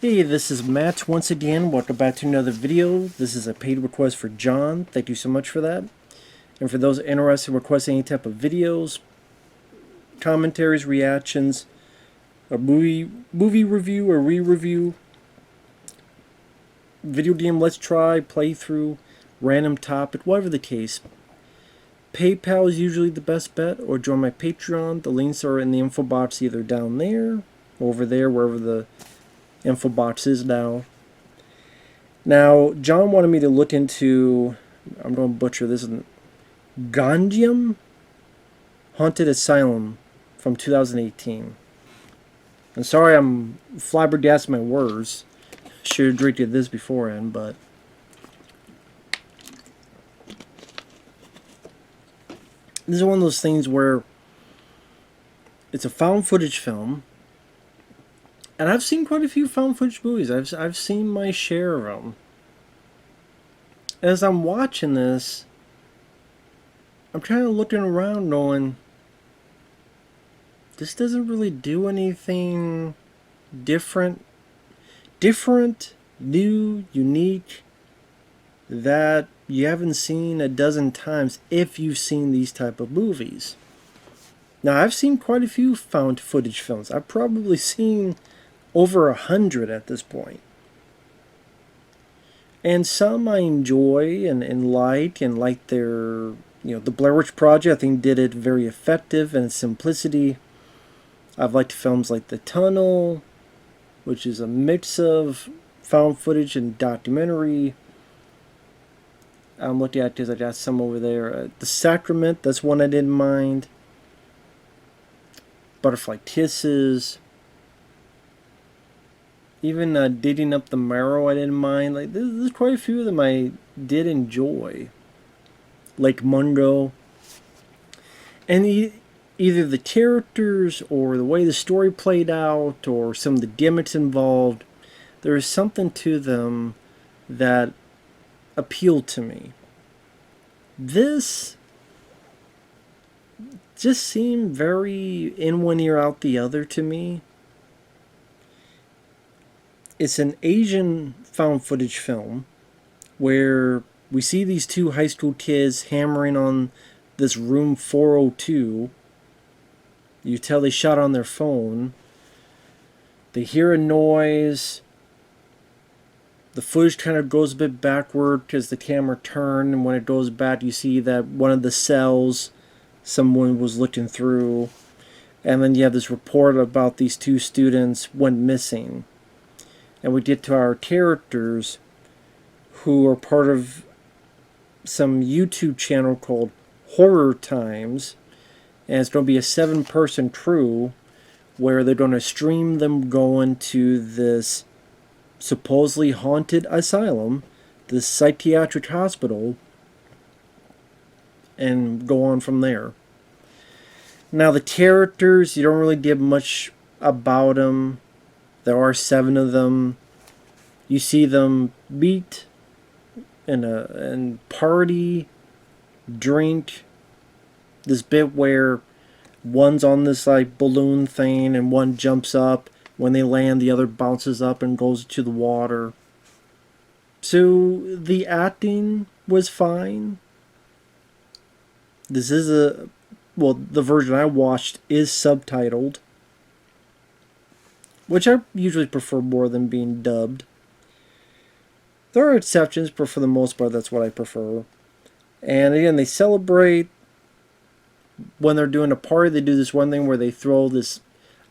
Hey, this is Matt once again. Welcome back to another video. This is a paid request for John. Thank you so much for that. And for those interested in requesting any type of videos, commentaries, reactions, a movie review or re-review, video game let's try, playthrough, random topic, whatever the case, PayPal is usually the best bet, or join my Patreon. The links are in the info box either down there or over there, wherever the info box is now. Now, John wanted me to look into, I'm going to butcher this, Gonjiam Haunted Asylum from 2018. I'm sorry I'm flabbergasted my words. Should have drank this beforehand, but this is one of those things where it's a found footage film, and I've seen quite a few found footage movies. I've seen my share of them. As I'm watching this, I'm kind of looking around knowing this doesn't really do anything different, new, unique, that you haven't seen a dozen times if you've seen these type of movies. Now, I've seen quite a few found footage films. I've probably seen over 100 at this point. And some I enjoy and like their, the Blair Witch Project, I think, did it very effective in its simplicity. I've liked films like The Tunnel, which is a mix of found footage and documentary. I'm looking at because I got some over there. The Sacrament, that's one I didn't mind. Butterfly Kisses. Even Digging Up the Marrow, I didn't mind. Like, there's quite a few of them I did enjoy. Lake Mungo. And either the characters or the way the story played out or some of the gimmicks involved, there is something to them that appealed to me. This just seemed very in one ear out the other to me. It's an Asian found footage film where we see these two high school kids hammering on this room 402. You tell they shot on their phone. They hear a noise. The footage kind of goes a bit backward because the camera turned, and when it goes back you see that one of the cells someone was looking through. And then you have this report about these two students went missing. And we get to our characters who are part of some YouTube channel called Horror Times. And it's going to be a 7-person crew where they're going to stream them going to this supposedly haunted asylum, this psychiatric hospital, and go on from there. Now, the characters, you don't really get much about them. There are 7 of them. You see them meet and party, drink. This bit where one's on this like balloon thing and one jumps up. When they land, the other bounces up and goes to the water. So the acting was fine. This is the version I watched is subtitled, which I usually prefer more than being dubbed. There are exceptions, but for the most part, that's what I prefer. And again, they celebrate when they're doing a party. They do this one thing where they throw this,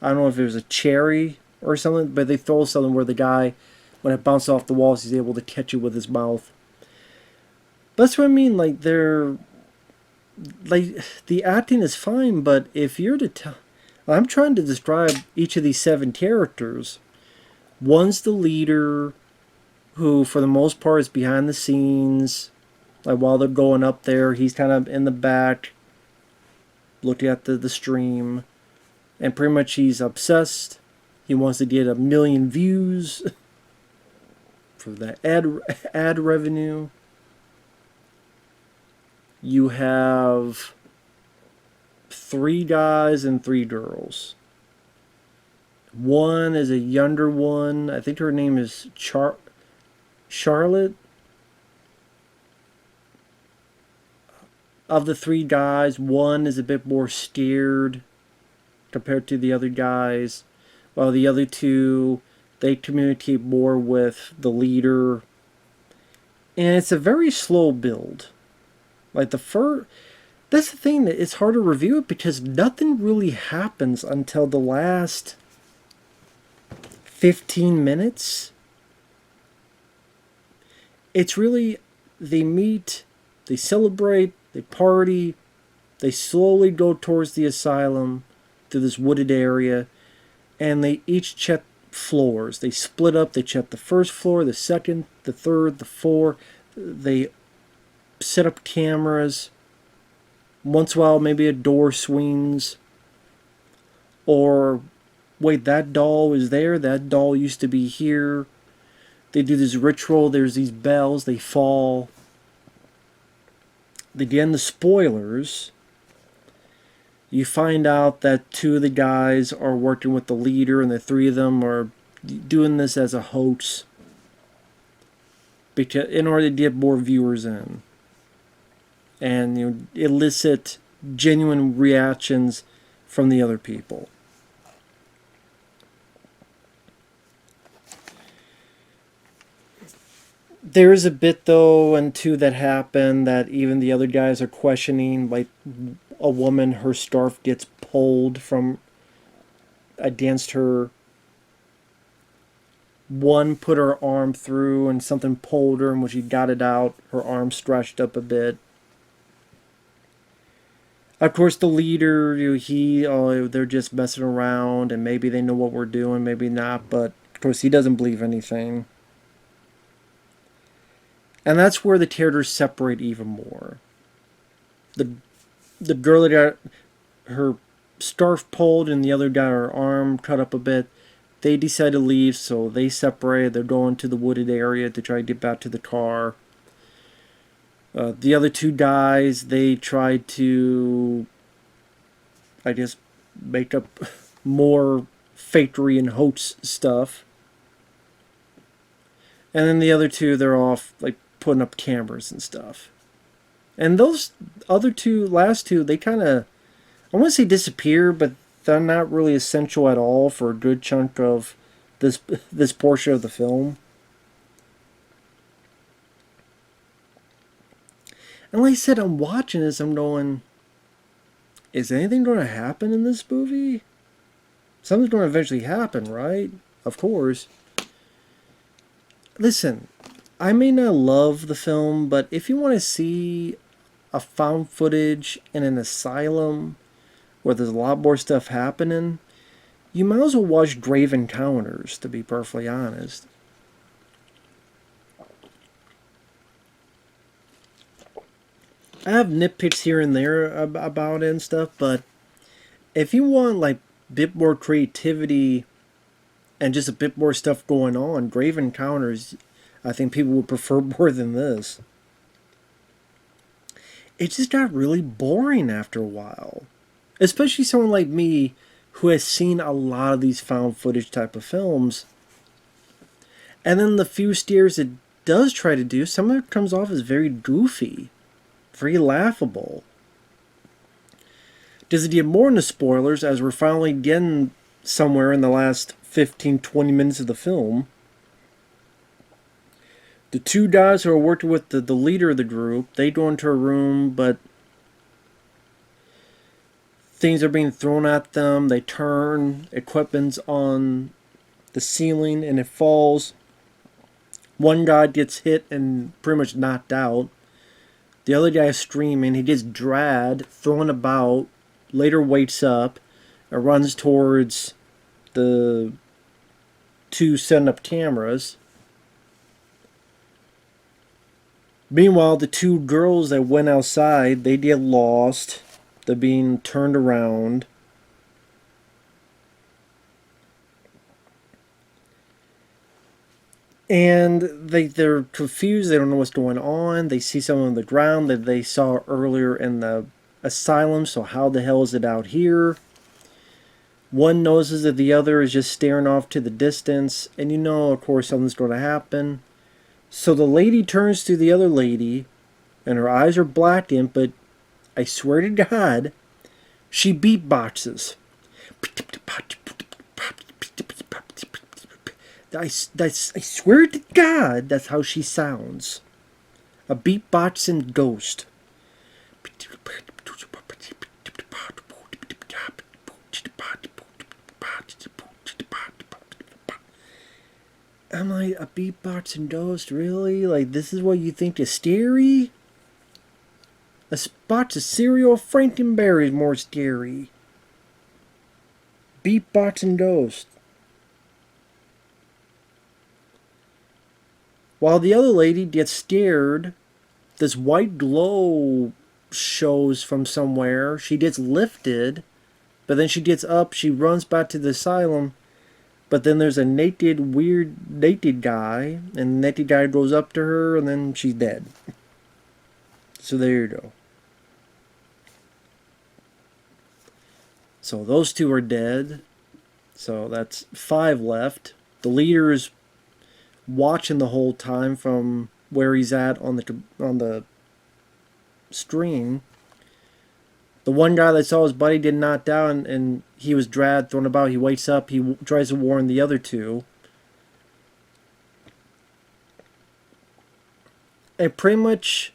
I don't know if it was a cherry or something, but they throw something where the guy, when it bounces off the walls, he's able to catch it with his mouth. That's what I mean. Like, the acting is fine, but if you're to tell, I'm trying to describe each of these 7 characters. One's the leader, who for the most part is behind the scenes. Like, while they're going up there, he's kind of in the back, looking at the stream. And pretty much he's obsessed. He wants to get 1 million views for the ad revenue. You have 3 guys and 3 girls. One is a younger one. I think her name is Charlotte. Of the three guys, one is a bit more scared compared to the other guys, while the other two, they communicate more with the leader. And it's a very slow build. Like the first, that's the thing, that it's hard to review it because nothing really happens until the last 15 minutes. It's really, they meet, they celebrate, they party, they slowly go towards the asylum through this wooded area, and they each check floors. They split up, they check the first floor, the second, the third, the fourth. They set up cameras. Once in a while, maybe a door swings. Or, wait, that doll is there? That doll used to be here. They do this ritual. There's these bells. They fall. Again, the spoilers. You find out that two of the guys are working with the leader, and the three of them are doing this as a hoax, because in order to get more viewers in, and elicit genuine reactions from the other people. There is a bit though, and two that happen that even the other guys are questioning. Like a woman, her scarf gets pulled from against her. One put her arm through and something pulled her, and when she got it out, her arm stretched up a bit. Of course, the leader, they're just messing around, and maybe they know what we're doing, maybe not, but of course he doesn't believe anything. And that's where the characters separate even more. The girl that got her scarf pulled and the other got her arm cut up a bit, they decide to leave, so they separate. They're going to the wooded area to try to get back to the car. The other two guys, they tried to, I guess, make up more fakery and hoax stuff. And then the other two, they're off, like, putting up cameras and stuff. And those other two, last two, they kind of, I want to say disappear, but they're not really essential at all for a good chunk of this portion of the film. And like I said, I'm watching this, I'm going, is anything going to happen in this movie? Something's going to eventually happen, right? Of course. Listen, I may not love the film, but if you want to see a found footage in an asylum where there's a lot more stuff happening, you might as well watch Grave Encounters, to be perfectly honest. I have nitpicks here and there about it and stuff, but if you want like a bit more creativity and just a bit more stuff going on, Grave Encounters, I think people would prefer more than this. It just got really boring after a while. Especially someone like me who has seen a lot of these found footage type of films. And then the few scares it does try to do, some of it comes off as very goofy. Very laughable. Does it get more into spoilers as we're finally getting somewhere in the last 15-20 minutes of the film? The two guys who are working with the leader of the group, they go into a room, but things are being thrown at them. They turn, equipment's on the ceiling, and it falls. One guy gets hit and pretty much knocked out. The other guy is screaming. He gets dragged, thrown about, later wakes up, and runs towards the two setting up cameras. Meanwhile, the two girls that went outside, they get lost. They're being turned around. And they're confused. They don't know what's going on. They see someone on the ground that they saw earlier in the asylum. So how the hell is it out here? One notices that the other is just staring off to the distance, and you know, of course, something's going to happen. So the lady turns to the other lady, and her eyes are blacked in, but I swear to God, she beatboxes. I swear to God, that's how she sounds. A beatboxing ghost. I'm like, a beatboxing ghost? Really? Like, this is what you think is scary? A box of cereal Frankenberry is more scary. Beatboxing ghost. While the other lady gets scared, this white glow shows from somewhere. She gets lifted, but then she gets up. She runs back to the asylum. But then there's a weird naked guy, and the naked guy goes up to her, and then she's dead. So there you go. So those two are dead. So that's 5 left. The leader is watching the whole time from where he's at on the screen. The one guy that saw his buddy get knocked out and he was dragged, thrown about. He wakes up. He tries to warn the other two. And pretty much,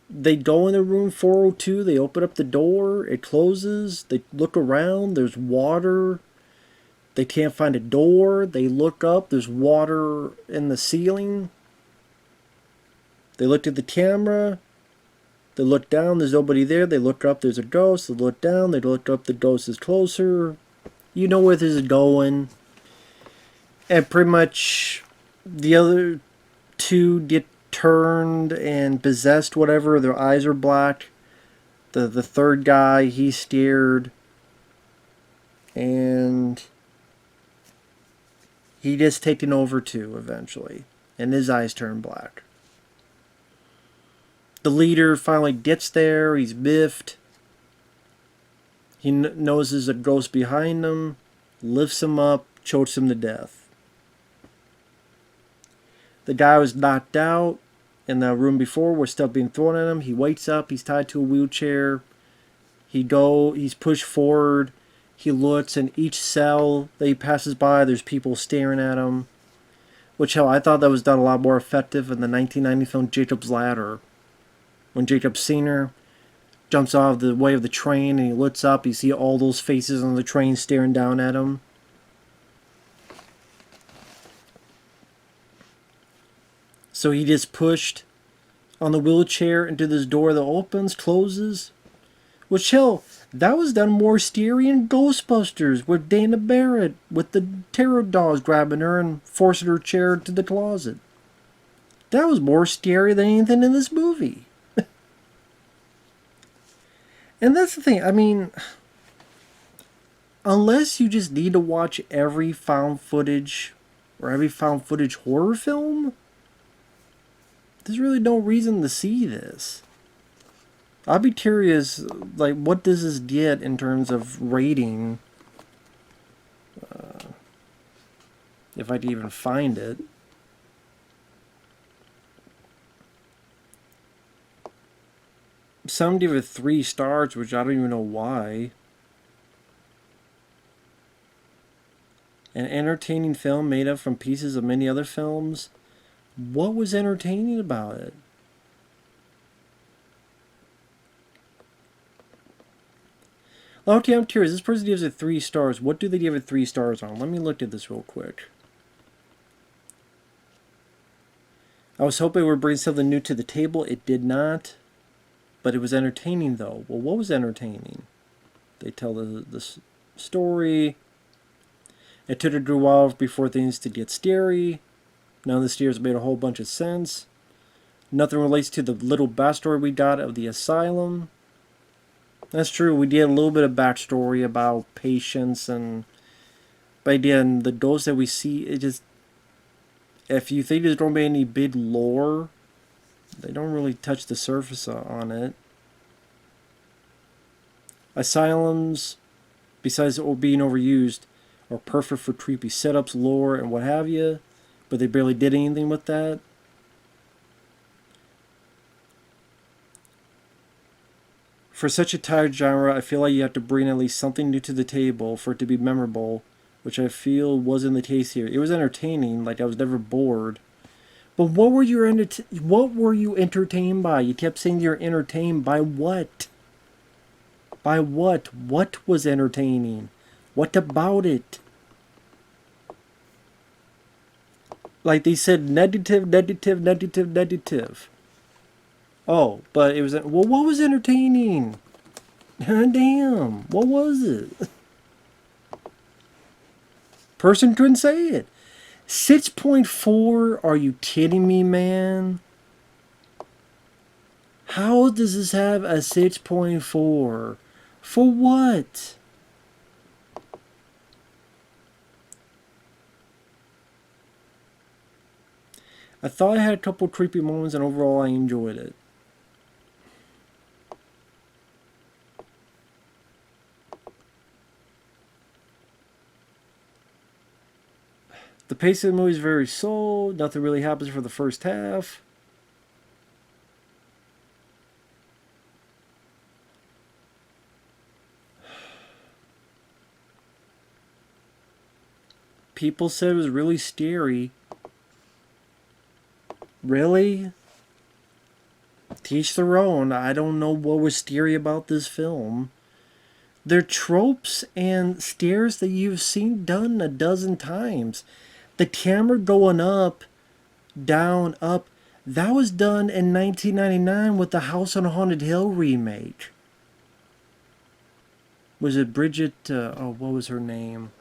they go in the room 402. They open up the door. It closes. They look around. There's water. They can't find a door. They look up. There's water in the ceiling. They looked at the camera. They look down, there's nobody there. They look up, there's a ghost. They look down, they look up, the ghost is closer. You know where this is going. And pretty much the other two get turned and possessed, whatever. Their eyes are black. The third guy, he's scared. And he gets taken over too, eventually. And his eyes turn black. The leader finally gets there. He's biffed. He knows there's a ghost behind him. Lifts him up. Chokes him to death. The guy was knocked out in the room before where stuff being thrown at him. He wakes up. He's tied to a wheelchair. He's pushed forward. He looks in each cell that he passes by. There's people staring at him. Which, hell, I thought that was done a lot more effective in the 1990 film Jacob's Ladder. When Jacob Sr. jumps off the way of the train and he looks up, you see all those faces on the train staring down at him. So he gets pushed on the wheelchair into this door that opens, closes. Which, hell, that was done more scary in Ghostbusters with Dana Barrett with the terror dolls grabbing her and forcing her chair to the closet. That was more scary than anything in this movie. And that's the thing, I mean, unless you just need to watch every found footage or every found footage horror film, there's really no reason to see this. I'd be curious, like, what does this get in terms of rating? If I can even find it. Some give it 3 stars, which I don't even know why. An entertaining film made up from pieces of many other films. What was entertaining about it? Okay, I'm curious. This person gives it 3 stars. What do they give it 3 stars on? Let me look at this real quick. I was hoping it would bring something new to the table. It did not. But it was entertaining, though. Well, what was entertaining? They tell the story. It took a good while before things to get scary. None of the scares made a whole bunch of sense. Nothing relates to the little backstory we got of the asylum. That's true. We did a little bit of backstory about patients and... But again, the ghosts that we see, it just... If you think there's going to be any big lore... They don't really touch the surface on it. Asylums besides being overused, are perfect for creepy setups, lore, and what have you, but they barely did anything with that. For such a tired genre, I feel like you have to bring at least something new to the table for it to be memorable, which I feel wasn't the case here. It was entertaining, like I was never bored. But what were you entertained by? You kept saying you're entertained by what? By what? What was entertaining? What about it? Like they said, negative, negative, negative, negative. Oh, but it was well. What was entertaining? Damn, what was it? Person couldn't say it. 6.4? Are you kidding me, man? How does this have a 6.4? For what? I thought I had a couple creepy moments and overall I enjoyed it. The pace of the movie is very slow. Nothing really happens for the first half. People said it was really scary. Really? Teach their own. I don't know what was scary about this film. They're tropes and scares that you've seen done a dozen times. The camera going up, down, up. That was done in 1999 with the House on Haunted Hill remake. Was it Bridget? What was her name?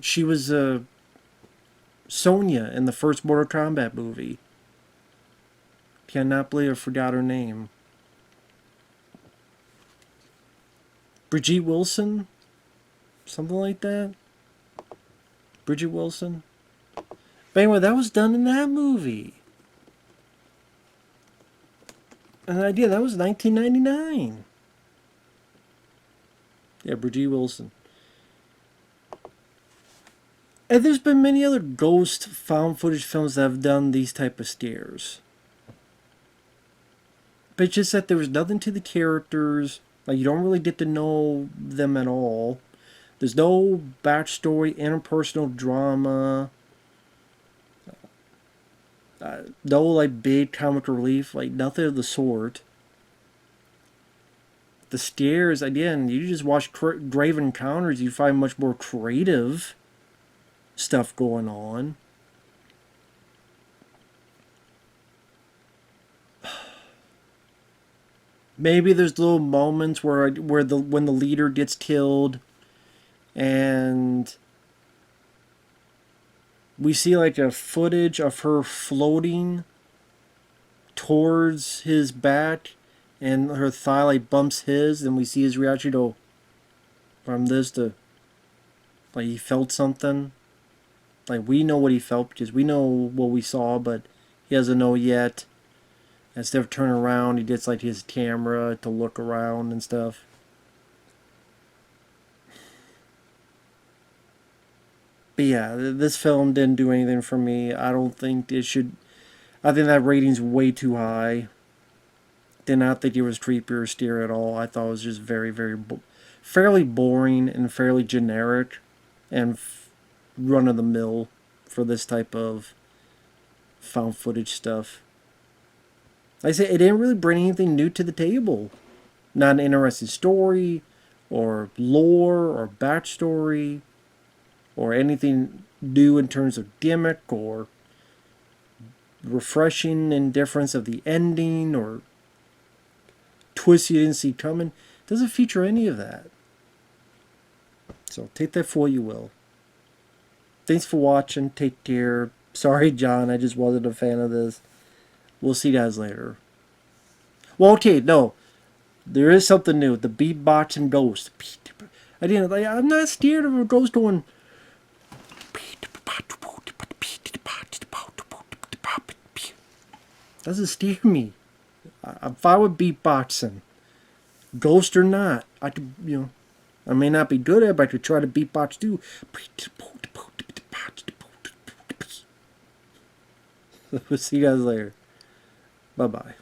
She was Sonya in the first Mortal Kombat movie. Cannot believe I forgot her name. Brigitte Wilson? Something like that? Bridget Wilson? But anyway, that was done in that movie. An idea, that was 1999. Yeah, Brigitte Wilson. And there's been many other ghost found footage films that have done these type of scares. But it's just that there was nothing to the characters. Like, you don't really get to know them at all. There's no backstory, interpersonal drama. No, like, big comic relief. Like, nothing of the sort. The scares, again, you just watch Grave Encounters, you find much more creative stuff going on. Maybe there's little moments where when the leader gets killed and we see like a footage of her floating towards his back and her thigh like bumps his and we see his reaction go from this to like he felt something. Like we know what he felt because we know what we saw, but he doesn't know yet. Instead of turning around, he gets like his camera to look around and stuff. But yeah, this film didn't do anything for me. I don't think it should. I think that rating's way too high. Did not think it was creepy or scary at all. I thought it was just very, very, fairly boring and fairly generic and run of the mill for this type of found footage stuff. Like I say, it didn't really bring anything new to the table. Not an interesting story, or lore, or backstory, or anything new in terms of gimmick, or refreshing indifference of the ending, or twist you didn't see coming. It doesn't feature any of that. So take that for what you will. Thanks for watching. Take care. Sorry, John, I just wasn't a fan of this. We'll see you guys later. Well, okay, no. There is something new. The beatboxing ghost. I'm not scared of a ghost going. Doesn't scare me. I'm fine with beatboxing. Ghost or not. I could, I may not be good at it, but I could try to beatbox too. We'll see you guys later. Bye-bye.